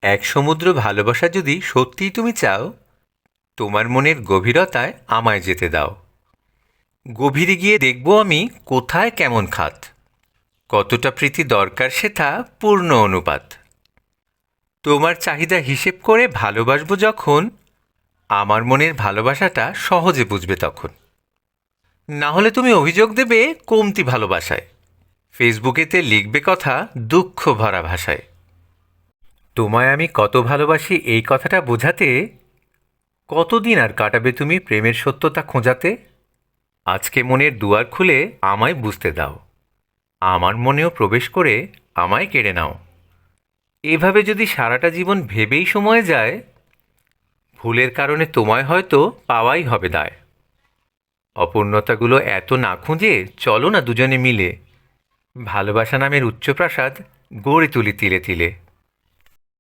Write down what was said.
এক সমুদ্র ভালোবাসা যদি সত্যিই তুমি চাও, তোমার মনের গভীরতায় আমায় যেতে দাও। গভীরে গিয়ে দেখব আমি কোথায় কেমন খাত, কতটা প্রীতি দরকার সেটা পূর্ণ অনুপাত। তোমার চাহিদা হিসেব করে ভালোবাসবো যখন, আমার মনের ভালোবাসাটা সহজে বুঝবে তখন। না হলে তুমি অভিযোগ দেবে কমতি ভালোবাসায়, ফেসবুকেতে লিখবে কথা দুঃখ ভরা ভাষায়। তোমায় আমি কত ভালোবাসি এই কথাটা বোঝাতে কতদিন আর কাটাবে তুমি প্রেমের সত্যতা খোঁজাতে? আজকে মনের দুয়ার খুলে আমায় বুঝতে দাও, আমার মনেও প্রবেশ করে আমায় কেড়ে নাও। এভাবে যদি সারাটা জীবন ভেবেই সময় যায়, ভুলের কারণে তোমায় হয়তো পাওয়াই হবে দায়। অপূর্ণতাগুলো এত না খুঁজে চলো না দুজনে মিলে ভালোবাসা নামের উচ্চপ্রাসাদ গড়ে তুলি তিলে তিলে।